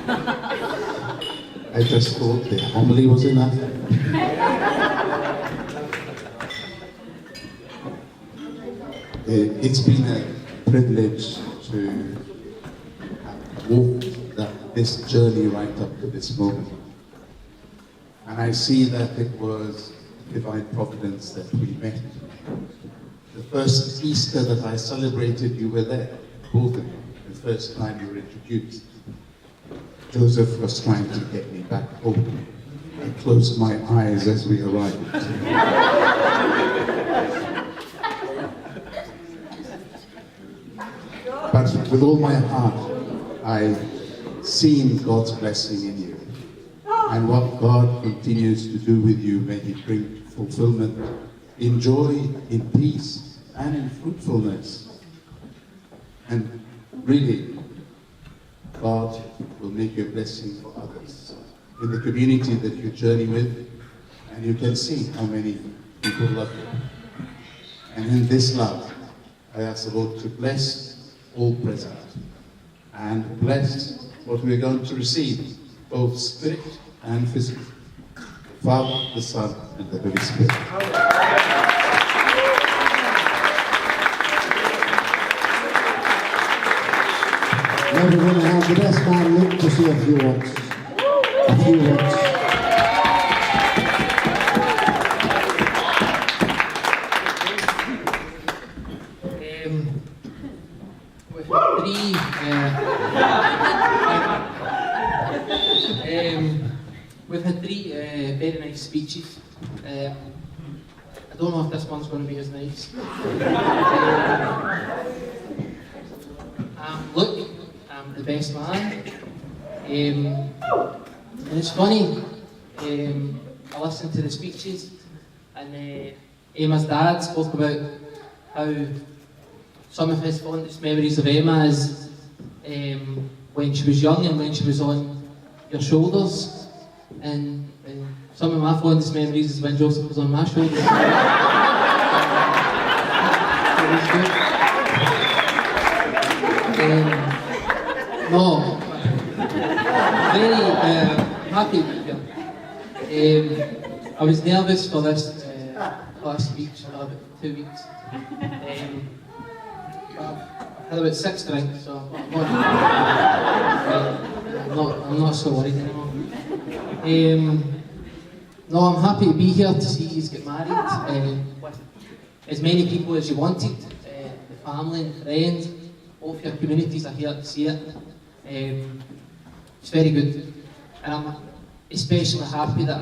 I just thought the homily was enough. It's been a privilege to have walked this journey right up to this moment. And I see that it was divine providence that we met. The first Easter that I celebrated, you were there, both of you, the first time you were introduced. Joseph was trying to get me back home. I closed my eyes as we arrived. But with all my heart, I've seen God's blessing in you. And what God continues to do with you, may He bring fulfillment in joy, in peace, and in fruitfulness. And really, God will make you a blessing for others in the community that you journey with, and you can see how many people love you. And in this love, I ask the Lord to bless all present and bless what we're going to receive, both spirit and physical. The Father, the Son, and the Holy Spirit. Now we're going to have the best man look to say a few words. A few words. We've had three very nice speeches. I don't know if this one's going to be as nice. Look, I'm the best man. And it's funny, I listened to the speeches, and Emma's dad spoke about how some of his fondest memories of Emma is when she was young and when she was on your shoulders. And some of my fondest memories is when Joseph was on my shoulders. It was good. No, very happy to be here. I was nervous for this last speech for about 2 weeks. I've had about 6 drinks, so I'm not so worried anymore. No, I'm happy to be here to see you get married with as many people as you wanted, the family and friends. All of your communities are here to see it. It's very good, and I'm especially happy that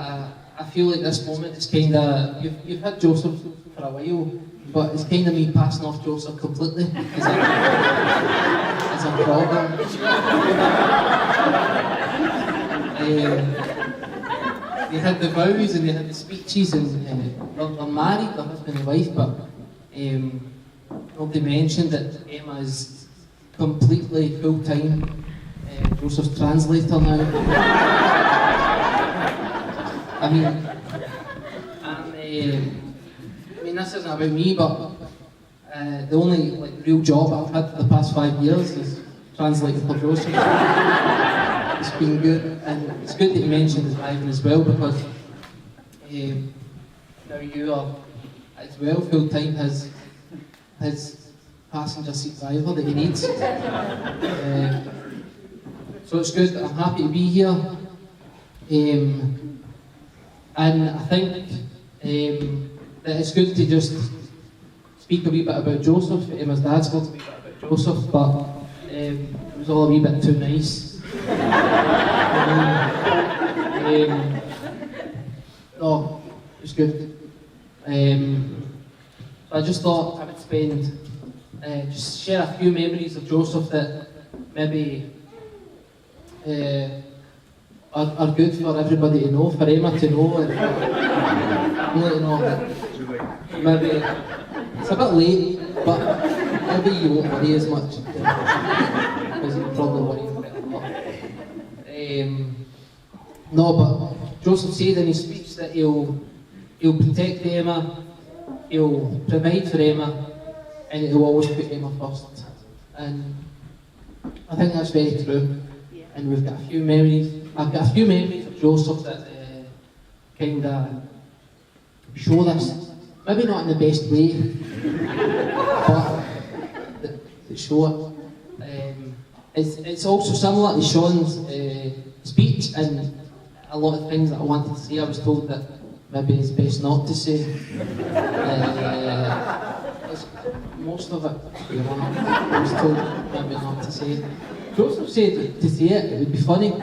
I feel like this moment is kind of, you've had Joseph for a while, but it's kind of me passing off Joseph completely as a problem. They had the vows and they had the speeches, and they're married, they're husband and wife, but nobody mentioned that Emma is completely full-time Joseph's translator now. I mean, this isn't about me, but the only real job I've had for the past 5 years is translating for Joseph. It's been good, and it's good that you mentioned his driving as well, because now you are as well full-time his passenger seat driver that he needs. So it's good. I'm happy to be here, and I think that it's good to just speak a wee bit about Joseph. Emma's dad spoke a wee bit about Joseph, but it was all a wee bit too nice. No, it was good. So I just thought I would spend, just share a few memories of Joseph that maybe are good for everybody to know, for Emma to know, and really know that maybe it's a bit late, but maybe you won't worry as much, because you probably worry quite a lot. No, but Joseph said in his speech that he'll protect Emma, he'll provide for Emma, and he'll always put Emma first. And I think that's very true. and we've got a few memories. I've got a few memories of Joseph that kind of show this. Maybe not in the best way, but that show it. It's also similar to Sean's speech, and a lot of things that I wanted to say I was told that maybe it's best not to say. Most of it, I was told maybe not to say. Joseph said to say it would be funny. But,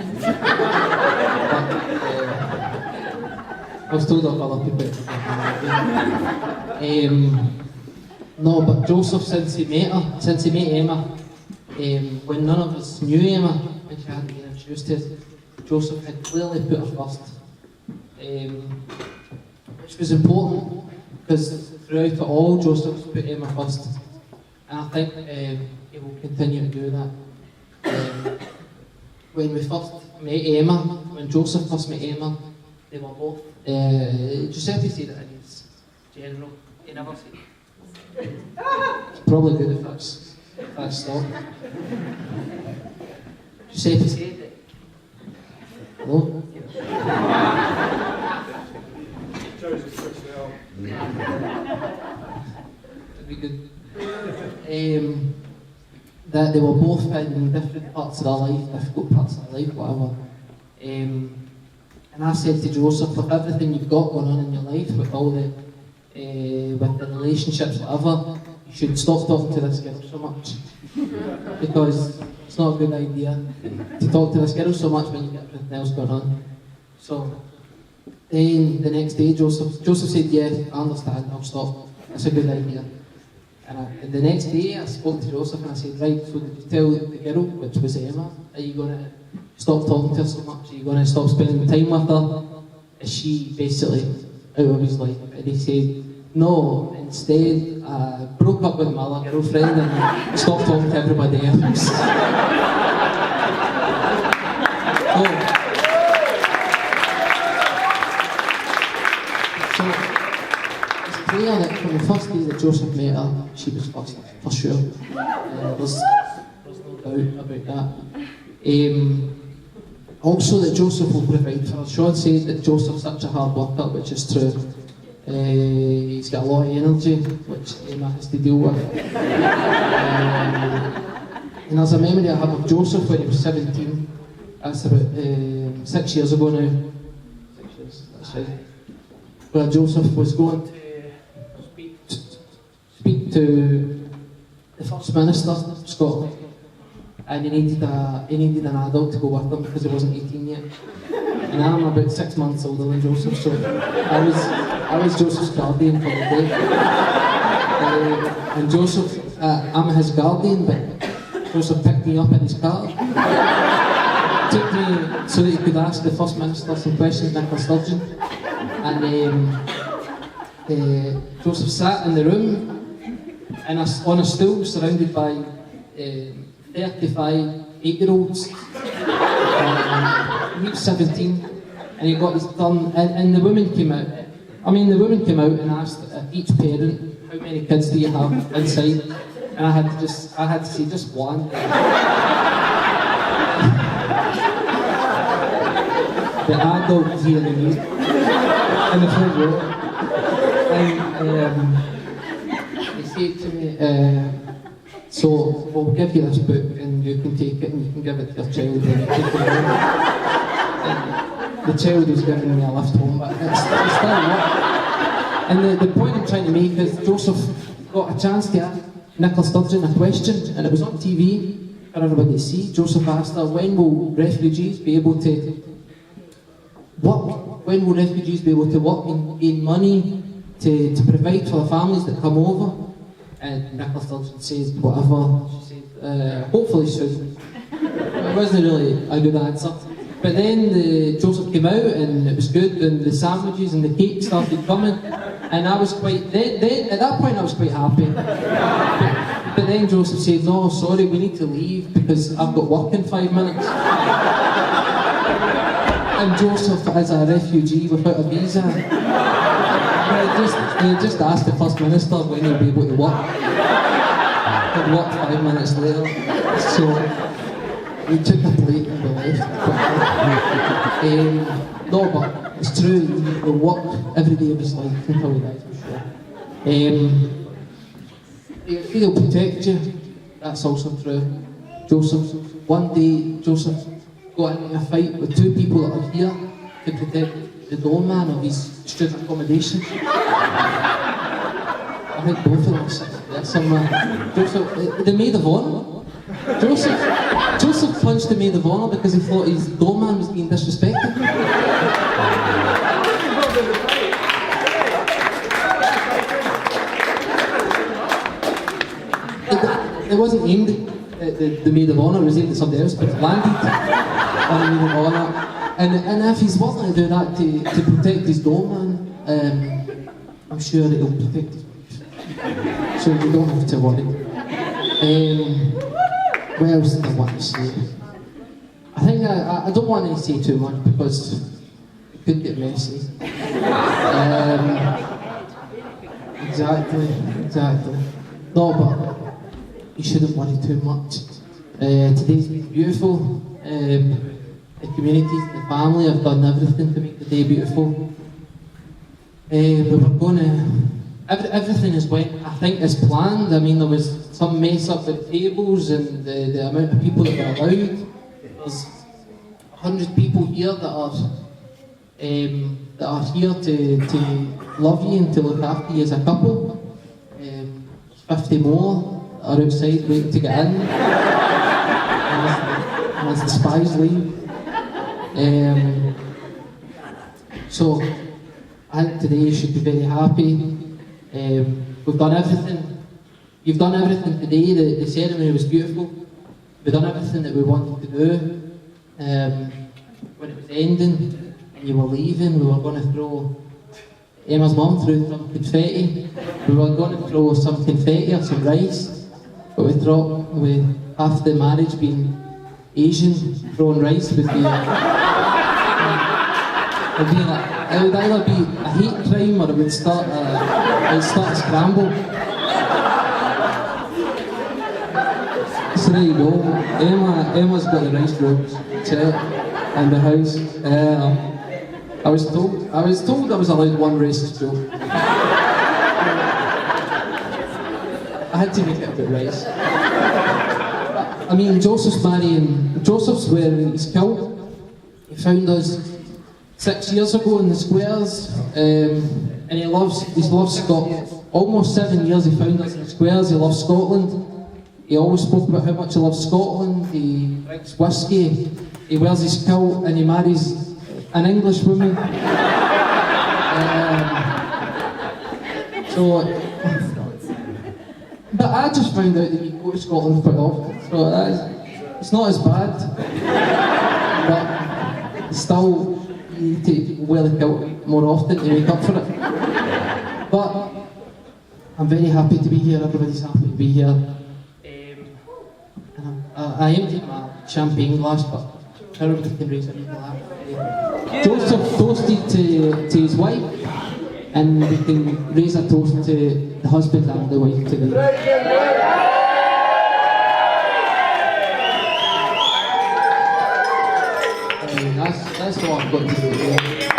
I was told of other people. No, but Joseph, since he met Emma, when none of us knew Emma, when she hadn't been introduced to us, Joseph had clearly put her first, which was important because throughout it all, Joseph's put Emma first, and I think he will continue to do that. When we first met Emma, when Joseph first met Emma, they were both. Giuseppe said it in his general. He never said it. It's probably good if that's stopped. Giuseppe said it. Hello? That'd be good. That they were both in different parts of their life, difficult parts of their life, whatever. And I said to Joseph, with everything you've got going on in your life, with all the relationships, whatever, you should stop talking to this girl so much. Because it's not a good idea to talk to this girl so much when you've got everything else going on. So then the next day, Joseph said, yeah, I understand, I'll stop. That's a good idea. And the next day, I spoke to Joseph and I said, right, so did you tell the girl, which was Emma, are you going to stop talking to her so much? Are you going to stop spending time with her? Is she basically out of his life? And he said, no, instead, I broke up with my other girlfriend and stopped talking to everybody else. So it's clear that from the first day that Joseph met her, she was first, for sure. There's no doubt about that. Also that Joseph will provide for her. Sean said that Joseph's such a hard worker, which is true. He's got a lot of energy, which Emma has to deal with. And there's a memory I have of Joseph when he was 17. That's about 6 years ago now. 6 years, that's right. Where Joseph was going to speak to the First Minister of Scotland. And he needed an adult to go with him because he wasn't 18 yet. And I'm about 6 months older than Joseph, so I was Joseph's guardian for the day. And Joseph, I'm his guardian, but Joseph picked me up in his car, took me so that he could ask the First Minister some questions, Nicola Sturgeon. And Joseph sat in the room and on a stool surrounded by 35 8-year-olds. He was 17 and he got his turn, and the women came out. The women came out and asked each parent, how many kids do you have inside? And I had to say just one. The adult here in me, in the front row. And they said to me, so we'll give you this book and you can take it and you can give it to your child and you take it home. And the child was giving me a lift home, but it's still not. And the point I'm trying to make is Joseph got a chance to ask Nicola Sturgeon a question, and it was on TV for everybody to see. Joseph asked her, when will refugees be able to work? When will refugees be able to work and gain money to provide for the families that come over? And Nicola Sturgeon said, whatever. She said, hopefully soon. It wasn't really a good answer. But then Joseph came out and it was good, and the sandwiches and the cake started coming, and I was quite, at that point I was quite happy. But then Joseph said, no, sorry, we need to leave because I've got work in 5 minutes. And Joseph, as a refugee without a visa, he just asked the First Minister when he'll be able to work. He'd work 5 minutes later. So he took a plate and we left. No, but it's true, he'll work every day of his life until he dies, for sure. He'll protect you, that's also true. Joseph, one day, Joseph got into a fight with two people that are here to protect the doorman of his student accommodation. I think both of them sit there somewhere. Joseph, the maid of honour. Joseph punched the maid of honour because he thought his doorman was being disrespected. It wasn't aimed at the maid of honour, it was aimed at somebody else, but it landed on the maid of honour. And if he's willing to do that to protect his doorman, I'm sure that he'll protect his wife. So you don't have to worry. What else did I want to say? I think I don't want to say too much because it could get messy. Exactly. No, but you shouldn't worry too much. Today's been beautiful. The communities, the family have done everything to make the day beautiful. We were going to... Everything has went, I think, as planned. I mean, there was some mess up with tables and the amount of people that were allowed. There's 100 people here that are here to love you and to look after you as a couple. 50 more are outside waiting to get in. And as the spies leave. So I think today you should be very happy. We've done everything. You've done everything today. The ceremony was beautiful. We've done everything that we wanted to do. When it was ending and you were leaving, we were going to throw... Emma's mum threw some confetti. We were going to throw some confetti or some rice, but we thought with half the marriage being Asian, throwing rice would be... it would either be a hate crime or it would start a scramble. So there you go. Emma's got the rice ropes set in the house. I was told I was allowed one racist joke. I had to make it a bit rice. I mean, Joseph's wearing his kilt. He found us 6 years ago in the squares, and he's loved Scotland. Almost 7 years he found us in the squares. He loves Scotland. He always spoke about how much he loves Scotland. He drinks whiskey. He wears his kilt and he marries an English woman. But I just found out that you go to Scotland quite often, so it's not as bad. But still, you need to wear the kilt more often to make up for it. But I'm very happy to be here. Everybody's happy to be here. I emptied my champagne glass, but everybody can raise a wee glass. Joseph toasted to his wife, and we can raise a toast to the husband and the wife today. That's all I've got to say.